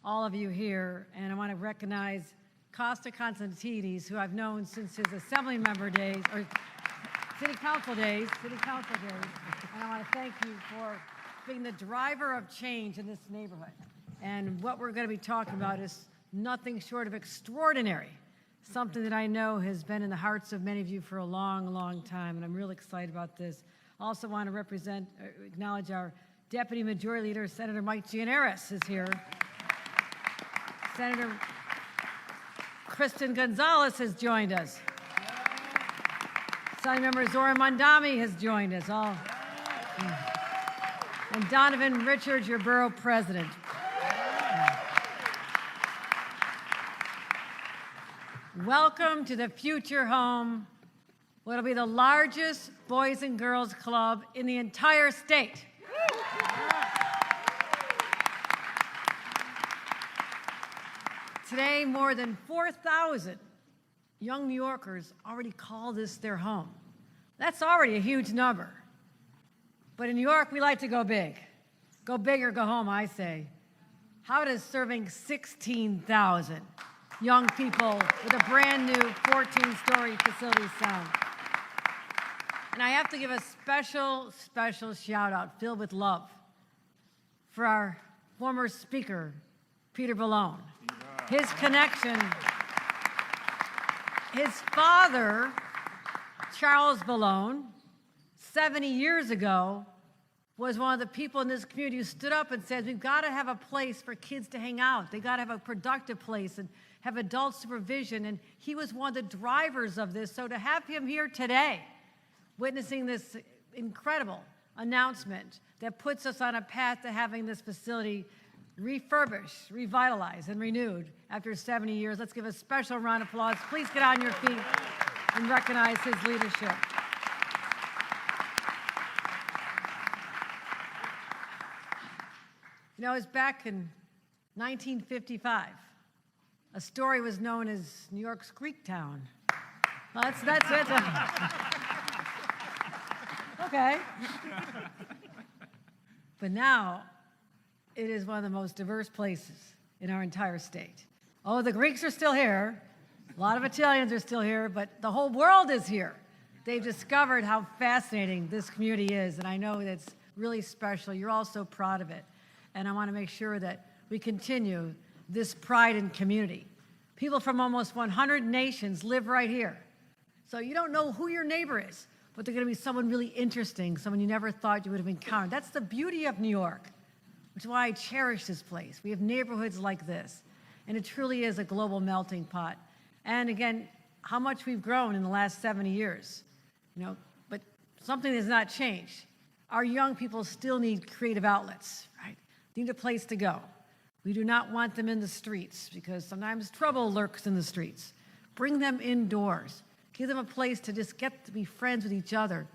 all of you here, and I want to recognize Costa Constantidis, who I've known since his assembly member days, or city council days. And I want to thank you for being the driver of change in this neighborhood. And what we're going to be talking about is nothing short of extraordinary, something that I know has been in the hearts of many of you for a long, long time, and I'm really excited about this. I also want to acknowledge our Deputy Majority Leader, Senator Mike Gianaris is here. Senator Kristen Gonzalez has joined us. Assembly Member Zohran Mamdani has joined us. And Donovan Richards, your borough president. Welcome to the future home, what will be the largest Boys and Girls Club in the entire state. Today, more than 4,000 young New Yorkers already call this their home. That's already a huge number. But in New York, we like to go big. Go big or go home, I say. How does serving 16,000 young people with a brand new 14-story facility sound? And I have to give a special, special shout out filled with love for our former speaker, Peter Ballone. His connection, his father, Charles Ballone, 70 years ago, was one of the people in this community who stood up and said, we've got to have a place for kids to hang out. They got to have a productive place and have adult supervision. And he was one of the drivers of this. So to have him here today, witnessing this incredible announcement that puts us on a path to having this facility refurbished, revitalized, and renewed after 70 years. Let's give a special round of applause. Please get on your feet and recognize his leadership. You know, it was back in 1955. A story was known as New York's Greek Town. Well, that's it. Okay. But now, it is one of the most diverse places in our entire state. Oh, the Greeks are still here. A lot of Italians are still here, but the whole world is here. They've discovered how fascinating this community is, and I know that's really special. You're all so proud of it. And I want to make sure that we continue this pride in community. People from almost 100 nations live right here. So you don't know who your neighbor is, but they're going to be someone really interesting, someone you never thought you would have encountered. That's the beauty of New York, which is why I cherish this place. We have neighborhoods like this, and it truly is a global melting pot. And again, how much we've grown in the last 70 years, but something has not changed. Our young people still need creative outlets, right? Need a place to go. We do not want them in the streets because sometimes trouble lurks in the streets. Bring them indoors. Give them a place to just get to be friends with each other.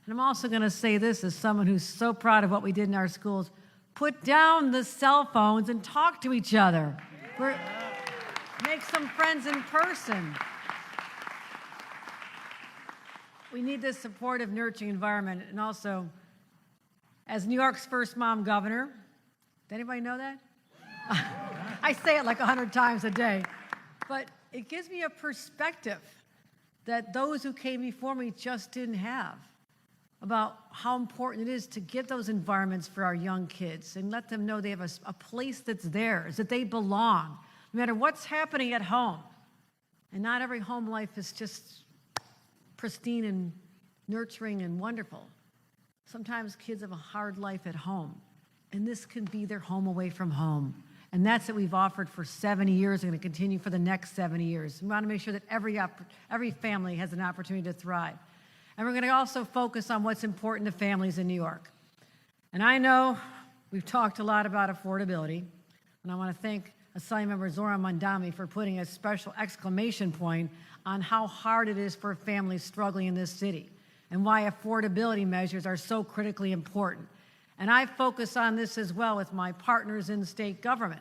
And I'm also going to say this as someone who's so proud of what we did in our schools. Put down the cell phones and talk to each other. Make some friends in person. We need this supportive, nurturing environment. And also, as New York's first mom governor, did anybody know that? I say it like 100 times a day. But it gives me a perspective that those who came before me just didn't have about how important it is to give those environments for our young kids and let them know they have a place that's theirs, that they belong, no matter what's happening at home. And not every home life is just pristine and nurturing and wonderful. Sometimes kids have a hard life at home, and this can be their home away from home. And that's what we've offered for 70 years and going to continue for the next 70 years. We want to make sure that every family has an opportunity to thrive. And we're going to also focus on what's important to families in New York. And I know we've talked a lot about affordability, and I want to thank Assembly Member Zohran Mamdani for putting a special exclamation point on how hard it is for families struggling in this city and why affordability measures are so critically important. And I focus on this as well with my partners in state government.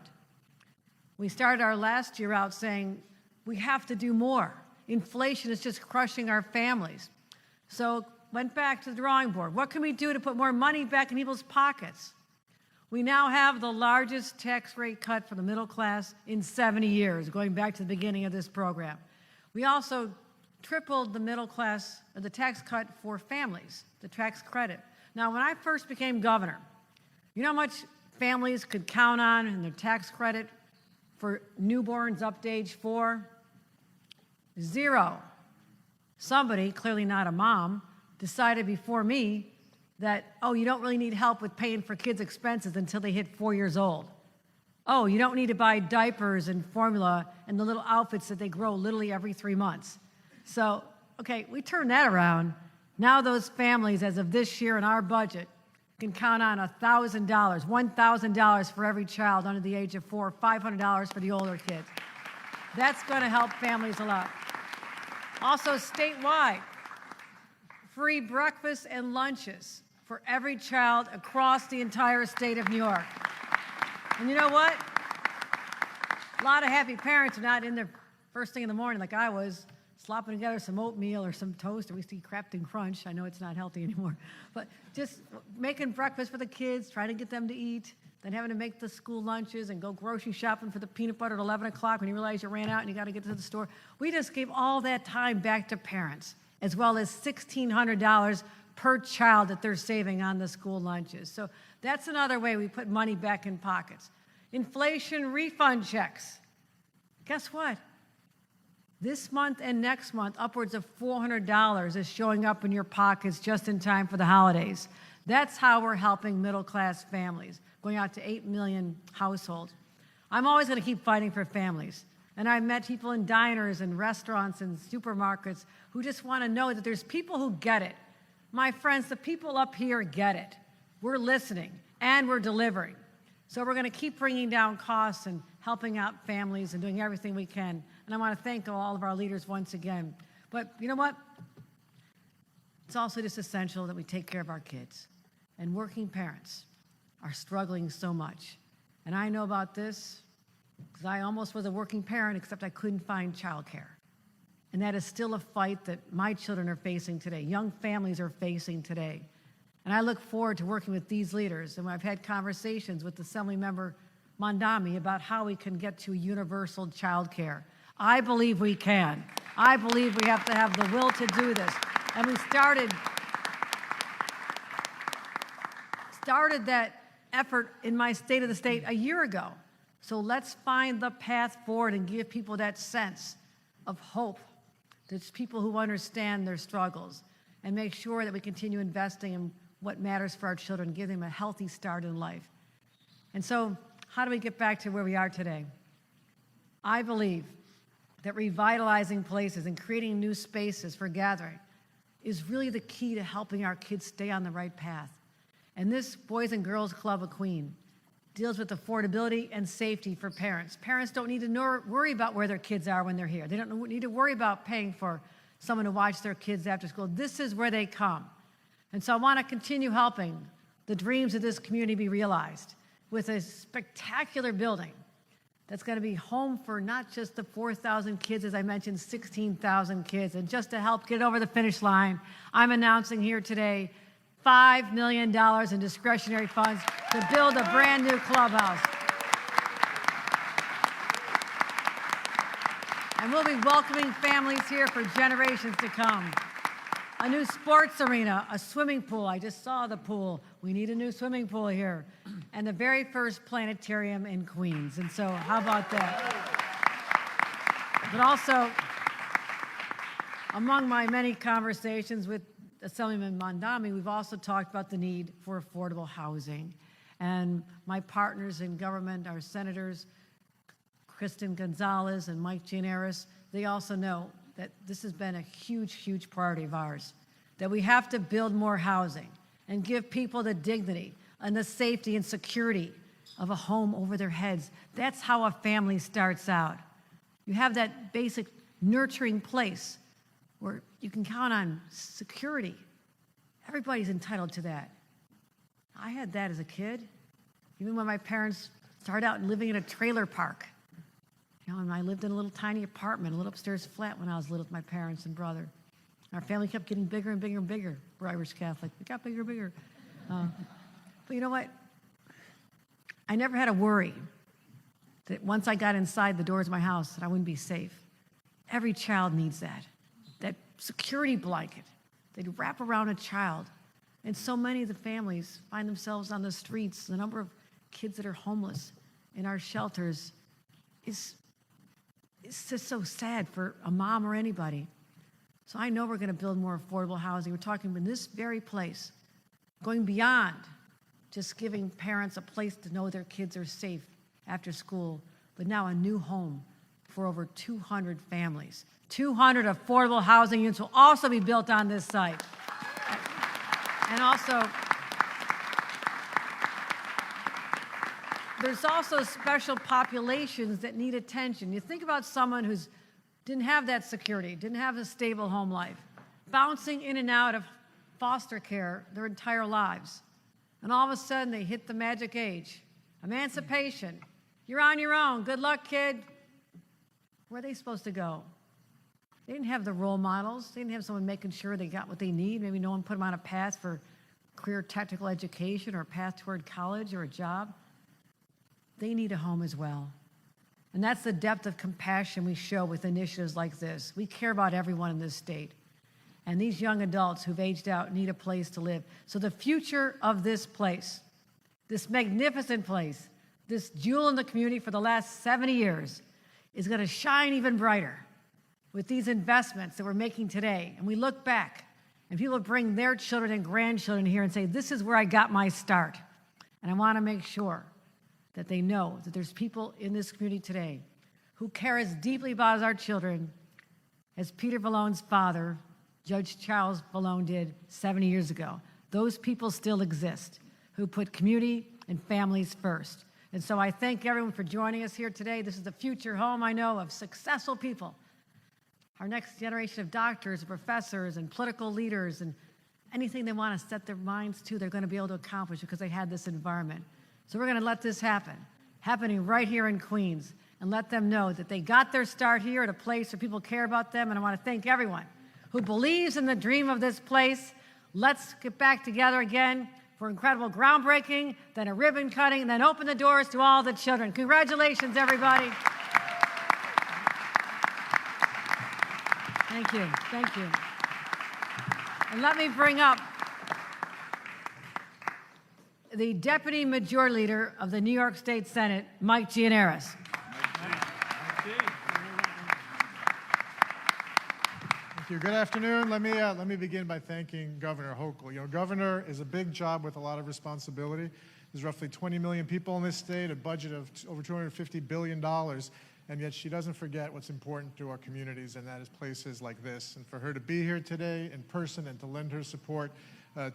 We started our last year out saying we have to do more. Inflation is just crushing our families. So went back to the drawing board. What can we do to put more money back in people's pockets? We now have the largest tax rate cut for the middle class in 70 years, going back to the beginning of this program. We also tripled the middle class, the tax cut for families, the tax credit. Now, when I first became governor, you know how much families could count on in their tax credit for newborns up to age 4? 0. Somebody, clearly not a mom, decided before me that, oh, you don't really need help with paying for kids' expenses until they hit 4 years old. Oh, you don't need to buy diapers and formula and the little outfits that they grow literally every 3 months. So, okay, we turned that around. Now those families, as of this year in our budget, can count on $1,000, $1,000 for every child under the age of 4, $500 for the older kids. That's going to help families a lot. Also, statewide, free breakfast and lunches for every child across the entire state of New York. And you know what? A lot of happy parents are not in there first thing in the morning like I was, slopping together some oatmeal or some toast, or we see Crafton Crunch. I know it's not healthy anymore. But just making breakfast for the kids, trying to get them to eat, then having to make the school lunches and go grocery shopping for the peanut butter at 11 o'clock when you realize you ran out and you got to get to the store. We just gave all that time back to parents, as well as $1,600 per child that they're saving on the school lunches. So that's another way we put money back in pockets. Inflation refund checks. Guess what? This month and next month, upwards of $400 is showing up in your pockets just in time for the holidays. That's how we're helping middle-class families, going out to 8 million households. I'm always going to keep fighting for families. And I've met people in diners and restaurants and supermarkets who just want to know that there's people who get it. My friends, the people up here get it. We're listening, and we're delivering. So we're going to keep bringing down costs and helping out families and doing everything we can. And I want to thank all of our leaders once again. But you know what? It's also just essential that we take care of our kids. And working parents are struggling so much. And I know about this because I almost was a working parent, except I couldn't find childcare. And that is still a fight that my children are facing today, young families are facing today. And I look forward to working with these leaders. And I've had conversations with Assemblymember Mamdani about how we can get to universal child care. I believe we can. I believe we have to have the will to do this. And we started that effort in my state of the state a year ago. So let's find the path forward and give people that sense of hope. There's people who understand their struggles and make sure that we continue investing in what matters for our children, give them a healthy start in life. And so how do we get back to where we are today? I believe that revitalizing places and creating new spaces for gathering is really the key to helping our kids stay on the right path. And this Boys and Girls Club of Queen deals with affordability and safety for parents. Parents don't need to worry about where their kids are when they're here. They don't need to worry about paying for someone to watch their kids after school. This is where they come. And so I want to continue helping the dreams of this community be realized with a spectacular building that's going to be home for not just the 4,000 kids, as I mentioned, 16,000 kids. And just to help get over the finish line, I'm announcing here today $5 million in discretionary funds to build a brand new clubhouse. And we'll be welcoming families here for generations to come. A new sports arena, a swimming pool. I just saw the pool. We need a new swimming pool here. And the very first planetarium in Queens. And so how about that? But also, among my many conversations with Assemblyman Mamdani, we've also talked about the need for affordable housing. And my partners in government, our senators, Kristen Gonzalez and Mike Gianaris, they also know that this has been a huge, huge priority of ours, that we have to build more housing and give people the dignity and the safety and security of a home over their heads. That's how a family starts out. You have that basic nurturing place where you can count on security. Everybody's entitled to that. I had that as a kid, even when my parents started out living in a trailer park. You know, and I lived in a little tiny apartment, a little upstairs flat when I was little with my parents and brother. Our family kept getting bigger and bigger and bigger. We're Irish Catholic. We got bigger and bigger. But you know what? I never had a worry that once I got inside the doors of my house that I wouldn't be safe. Every child needs that security blanket they'd wrap around a child. And so many of the families find themselves on the streets. The number of kids that are homeless in our shelters is just so sad for a mom or anybody. So I know we're going to build more affordable housing. We're talking in this very place, going beyond just giving parents a place to know their kids are safe after school, but now a new home for over 200 families. 200 affordable housing units will also be built on this site. And also, there's also special populations that need attention. You think about someone who's didn't have that security, didn't have a stable home life, bouncing in and out of foster care their entire lives. And all of a sudden, they hit the magic age. Emancipation. You're on your own. Good luck, kid. Where are they supposed to go? They didn't have the role models. They didn't have someone making sure they got what they need. Maybe no one put them on a path for career technical education or a path toward college or a job. They need a home as well. And that's the depth of compassion we show with initiatives like this. We care about everyone in this state. And these young adults who've aged out need a place to live. So the future of this place, this magnificent place, this jewel in the community for the last 70 years, is going to shine even brighter with these investments that we're making today. And we look back, and people bring their children and grandchildren here and say, this is where I got my start. And I want to make sure that they know that there's people in this community today who care as deeply about our children as Peter Vallone's father, Judge Charles Vallone, did 70 years ago. Those people still exist who put community and families first. And so I thank everyone for joining us here today. This is the future home, I know, of successful people. Our next generation of doctors, professors, and political leaders, and anything they want to set their minds to, they're going to be able to accomplish because they had this environment. So we're going to let this happen, happening right here in Queens, and let them know that they got their start here at a place where people care about them. And I want to thank everyone who believes in the dream of this place. Let's get back together again for incredible groundbreaking, then a ribbon cutting, and then open the doors to all the children. Congratulations, everybody. Thank you. Thank you. And let me bring up the Deputy Majority Leader of the New York State Senate, Mike Gianaris. Thank you. Good afternoon. Let me begin by thanking Governor Hochul. You know, Governor is a big job with a lot of responsibility. There's roughly 20 million people in this state, a budget of over $250 billion, and yet she doesn't forget what's important to our communities, and that is places like this. And for her to be here today in person and to lend her support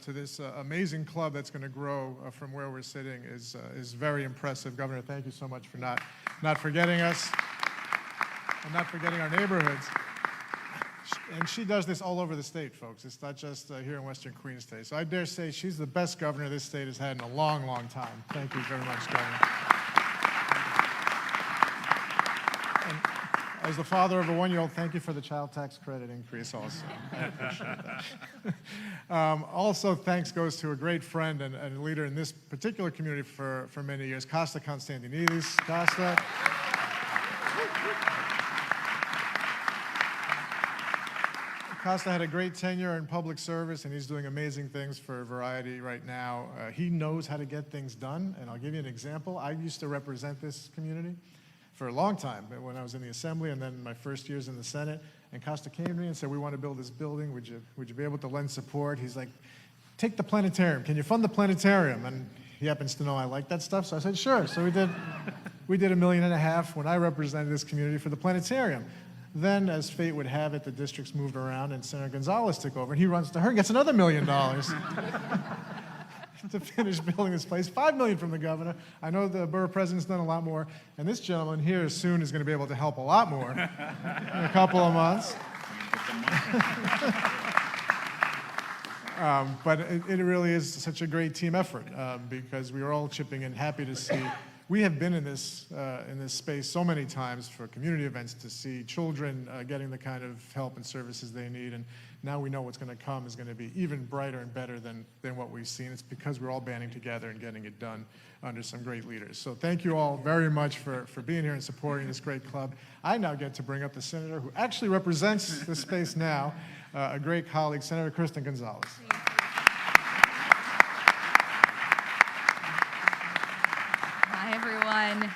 to this amazing club that's going to grow from where we're sitting is very impressive. Governor, thank you so much for not forgetting us and not forgetting our neighborhoods. And she does this all over the state, folks. It's not just here in Western Queens State. So I dare say she's the best governor this state has had in a long, long time. Thank you very much, Governor. And as the father of a one-year-old, thank you for the child tax credit increase also. I appreciate that. Also, thanks goes to a great friend and a leader in this particular community for many years, Costa Constantinidis. Costa. Costa had a great tenure in public service, and he's doing amazing things for Variety right now. He knows how to get things done, and I'll give you an example. I used to represent this community for a long time when I was in the Assembly and then my first years in the Senate, and Costa came to me and said, we want to build this building. Would you be able to lend support? He's like, take the planetarium. Can you fund the planetarium? And he happens to know I like that stuff, so I said, sure. So we did $1.5 million when I represented this community for the planetarium. Then, as fate would have it, the districts moved around and Senator Gonzalez took over, and he runs to her and gets another $1 million to finish building this place. $5 million from the governor. I know the borough president's done a lot more, and this gentleman here soon is going to be able to help a lot more in a couple of months. But it really is such a great team effort because we are all chipping in, happy to see we have been in this space so many times for community events to see children getting the kind of help and services they need, and now we know what's going to come is going to be even brighter and better than what we've seen. It's because we're all banding together and getting it done under some great leaders. So thank you all very much for being here and supporting this great club. I now get to bring up the senator who actually represents this space now, a great colleague, Senator Kristen Gonzalez. Hi, everyone.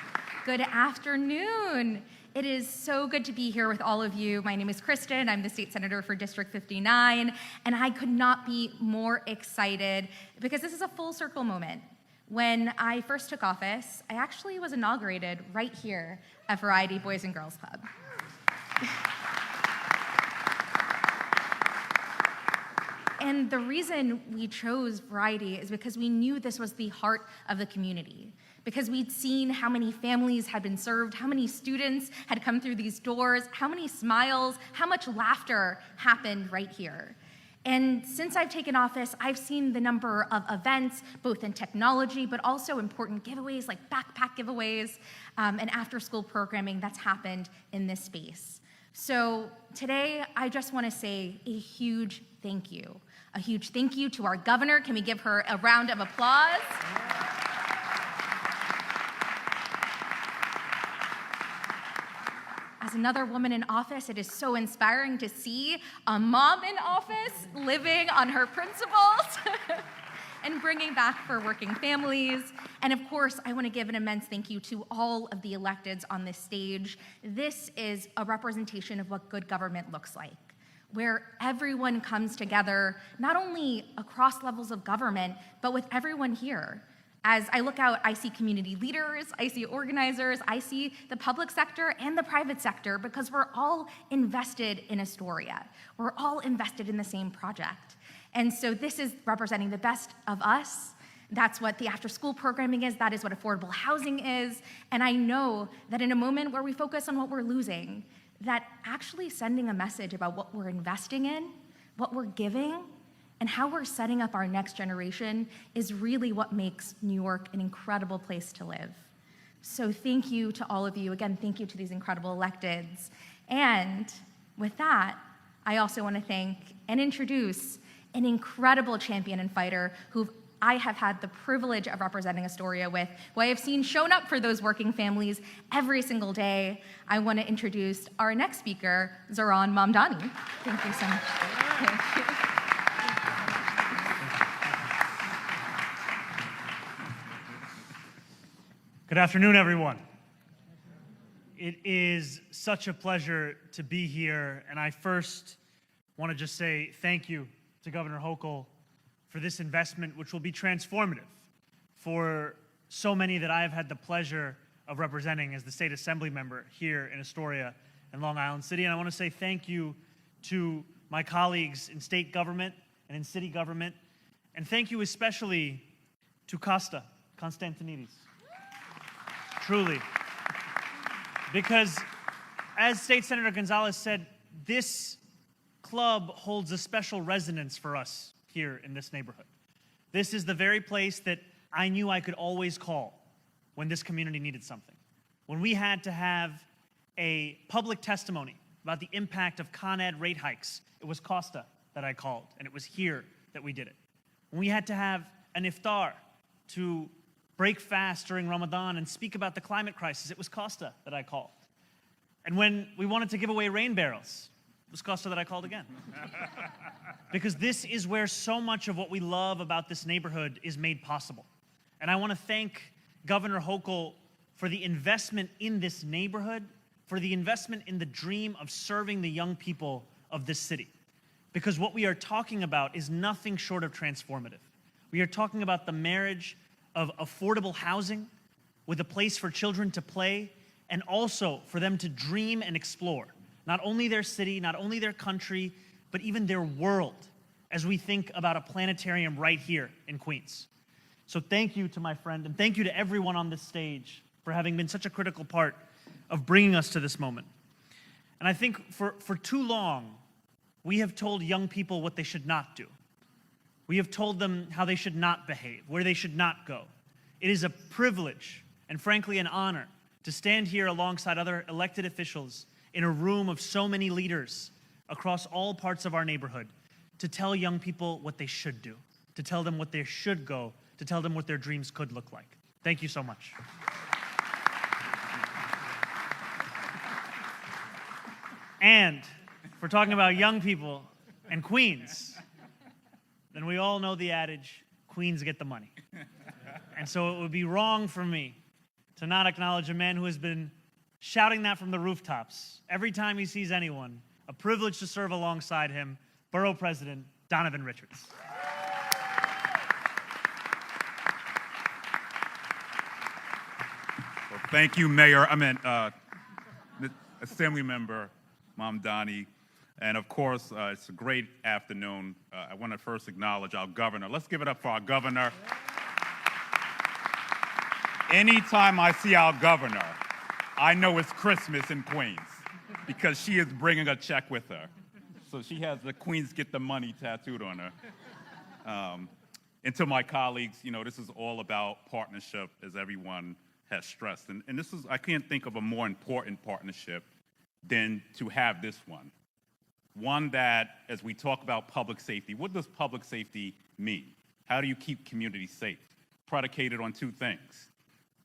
Good afternoon. It is so good to be here with all of you. My name is Kristen. I'm the state senator for District 59, and I could not be more excited because this is a full circle moment. When I first took office, I actually was inaugurated right here at Variety Boys and Girls Club. And the reason we chose Variety is because we knew this was the heart of the community, because we'd seen how many families had been served, how many students had come through these doors, how many smiles, how much laughter happened right here. And since I've taken office, I've seen the number of events, both in technology, but also important giveaways like backpack giveaways and after-school programming that's happened in this space. So today, I just want to say a huge thank you. A huge thank you to our governor. Can we give her a round of applause? As another woman in office, it is so inspiring to see a mom in office living on her principles and bringing back for working families. And of course, I want to give an immense thank you to all of the electeds on this stage. This is a representation of what good government looks like, where everyone comes together, not only across levels of government, but with everyone here. As I look out, I see community leaders, I see organizers, I see the public sector and the private sector, because we're all invested in Astoria. We're all invested in the same project. And so this is representing the best of us. That's what the after-school programming is. That is what affordable housing is. And I know that in a moment where we focus on what we're losing, that actually sending a message about what we're investing in, what we're giving, and how we're setting up our next generation is really what makes New York an incredible place to live. So thank you to all of you. Again, thank you to these incredible electeds. And with that, I also want to thank and introduce an incredible champion and fighter who I have had the privilege of representing Astoria with, who I have seen shown up for those working families every single day. I want to introduce our next speaker, Zohran Mamdani. Thank you so much. Thank you. Good afternoon, everyone. It is such a pleasure to be here, and I first want to just say thank you to Governor Hochul for this investment, which will be transformative for so many that I have had the pleasure of representing as the state assembly member here in Astoria and Long Island City. And I want to say thank you to my colleagues in state government and in city government, and thank you especially to Constantinidis. Truly. Because as State Senator Gonzalez said, this club holds a special resonance for us here in this neighborhood. This is the very place that I knew I could always call when this community needed something. When we had to have a public testimony about the impact of Con Ed rate hikes, it was Costa that I called, and it was here that we did it. When we had to have an iftar to break fast during Ramadan and speak about the climate crisis, it was Costa that I called. And when we wanted to give away rain barrels, it was Costa that I called again. Because this is where so much of what we love about this neighborhood is made possible. And I want to thank Governor Hochul for the investment in this neighborhood, for the investment in the dream of serving the young people of this city. Because what we are talking about is nothing short of transformative. We are talking about the marriage of affordable housing with a place for children to play, and also for them to dream and explore not only their city, not only their country, but even their world as we think about a planetarium right here in Queens. So thank you to my friend, and thank you to everyone on this stage for having been such a critical part of bringing us to this moment. And I think for too long, we have told young people what they should not do. We have told them how they should not behave, where they should not go. It is a privilege and frankly, an honor to stand here alongside other elected officials in a room of so many leaders across all parts of our neighborhood to tell young people what they should do, to tell them what they should go, to tell them what their dreams could look like. Thank you so much. And if we're talking about young people and queens, then we all know the adage, queens get the money. And so it would be wrong for me to not acknowledge a man who has been shouting that from the rooftops every time he sees anyone. A privilege to serve alongside him, Borough President Donovan Richards. Well, thank you, Mayor. Assemblymember Mamdani. And of course, it's a great afternoon. I want to first acknowledge our governor. Let's give it up for our governor. Anytime I see our governor, I know it's Christmas in Queens because she is bringing a check with her. So she has the Queens Get the Money tattooed on her. And to my colleagues, this is all about partnership, as everyone has stressed. And this is, I can't think of a more important partnership than to have this one. One that, as we talk about public safety, what does public safety mean? How do you keep communities safe? Predicated on two things: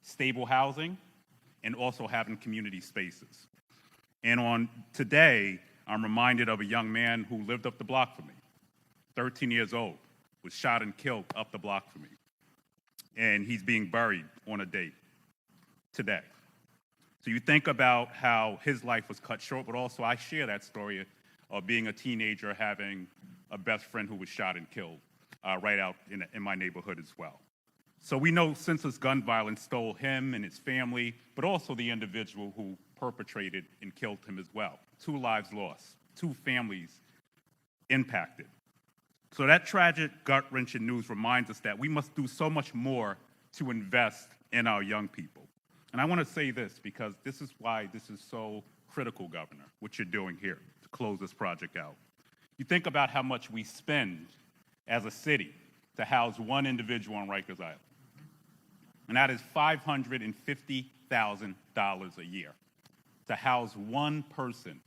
stable housing and also having community spaces. And on today, I'm reminded of a young man who lived up the block from me, 13 years old, was shot and killed up the block from me. And he's being buried on a date today. So you think about how his life was cut short, but also I share that story of being a teenager, having a best friend who was shot and killed right out in my neighborhood as well. So we know senseless gun violence stole him and his family, but also the individual who perpetrated and killed him as well. 2 lives lost, 2 families impacted. So that tragic, gut-wrenching news reminds us that we must do so much more to invest in our young people. And I want to say this because this is why this is so critical, Governor, what you're doing here to close this project out. You think about how much we spend as a city to house one individual on Rikers Island. And that is $550,000 a year to house one person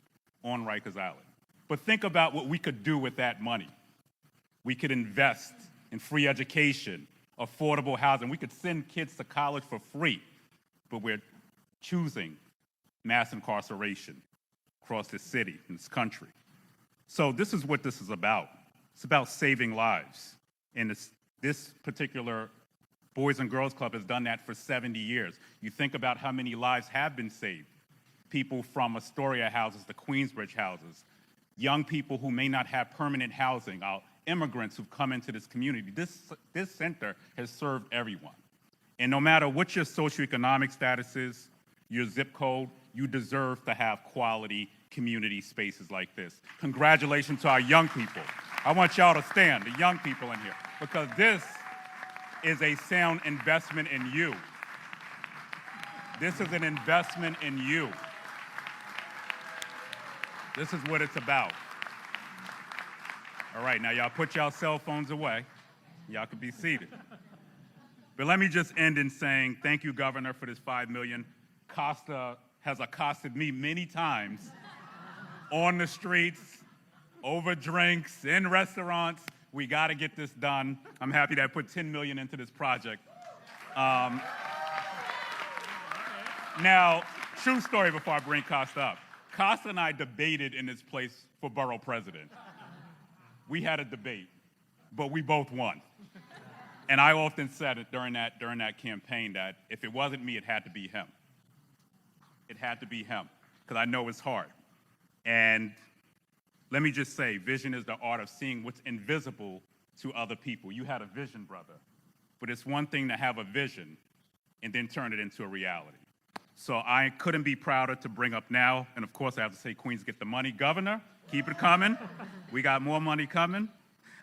on Rikers Island. But think about what we could do with that money. We could invest in free education, affordable housing. We could send kids to college for free, but we're choosing mass incarceration across this city, in this country. So this is what this is about. It's about saving lives. And this particular Boys and Girls Club has done that for 70 years. You think about how many lives have been saved. People from Astoria houses to Queensbridge houses. Young people who may not have permanent housing. Our immigrants who've come into this community. This center has served everyone. And no matter what your socioeconomic status is, your zip code, you deserve to have quality community spaces like this. Congratulations to our young people. I want y'all to stand, the young people in here, because this is a sound investment in you. This is an investment in you. This is what it's about. All right, now y'all put y'all cell phones away. Y'all can be seated. But let me just end in saying thank you, Governor, for this $5 million. Costa has accosted me many times on the streets, over drinks, in restaurants. We got to get this done. I'm happy that I put $10 million into this project. Now, true story before I bring Costa up. Costa and I debated in this place for borough president. We had a debate, but we both won. And I often said it during that campaign that if it wasn't me, it had to be him. It had to be him, because I know it's hard. And let me just say, vision is the art of seeing what's invisible to other people. You had a vision, brother. But it's one thing to have a vision and then turn it into a reality. So I couldn't be prouder to bring up now, and of course I have to say Queens Get the Money. Governor, keep it coming. We got more money coming.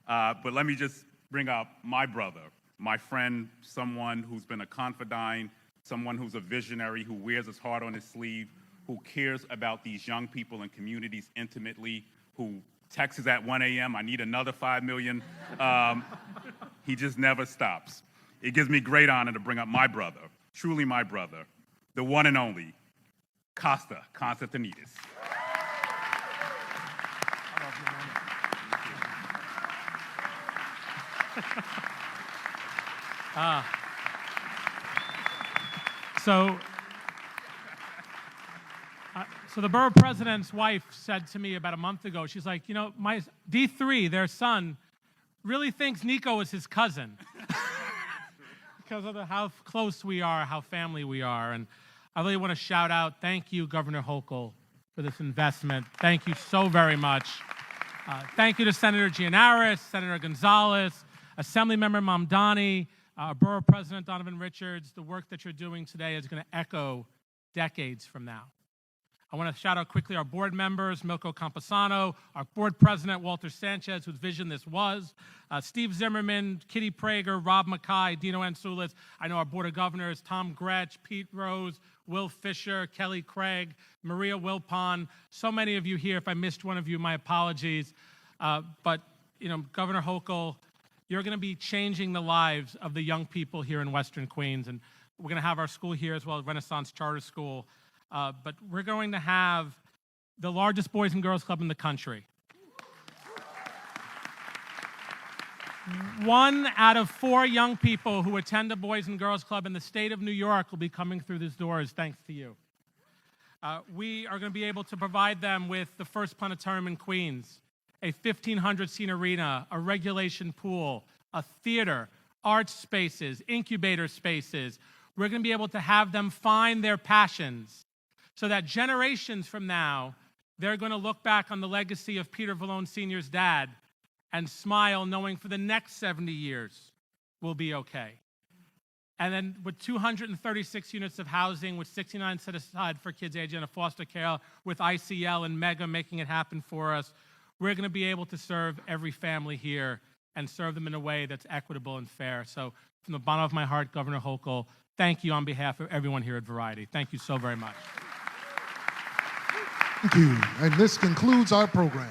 But let me just bring up my brother, my friend, someone who's been a confidant, someone who's a visionary, who wears his heart on his sleeve, who cares about these young people and communities intimately, who texts at 1 a.m., I need another $5 million. He just never stops. It gives me great honor to bring up my brother, truly my brother, the one and only, Costa Constantinidis. So the borough president's wife said to me about a month ago, she's like, you know, my D3, their son, really thinks Nico is his cousin because of how close we are, how family we are. And I really want to shout out, thank you, Governor Hochul, for this investment. Thank you so very much. Thank you to Senator Gianaris, Senator Gonzalez, Assemblymember Mamdani, Borough President Donovan Richards. The work that you're doing today is going to echo decades from now. I want to shout out quickly our board members, Milko Camposano, our board president, Walter Sanchez, whose vision this was, Steve Zimmerman, Kitty Prager, Rob Mackay, Dino Ansoulis. I know our board of governors, Tom Gretsch, Pete Rose, Will Fisher, Kelly Craig, Maria Wilpon. So many of you here. If I missed one of you, my apologies. But, you know, Governor Hochul, you're going to be changing the lives of the young people here in Western Queens. And we're going to have our school here as well, Renaissance Charter School. But we're going to have the largest Boys and Girls Club in the country. 1 out of 4 young people who attend a Boys and Girls Club in the state of New York will be coming through these doors thanks to you. We are going to be able to provide them with the first planetarium in Queens, a 1,500-seat arena, a regulation pool, a theater, arts spaces, incubator spaces. We're going to be able to have them find their passions so that generations from now, they're going to look back on the legacy of Peter Vallone Sr.'s dad and smile knowing for the next 70 years we'll be okay. And then with 236 units of housing, with 69 set aside for kids aging in foster care, with ICL and Mega making it happen for us, we're going to be able to serve every family here and serve them in a way that's equitable and fair. So from the bottom of my heart, Governor Hochul, thank you on behalf of everyone here at Variety. Thank you so very much. Thank you. And this concludes our program.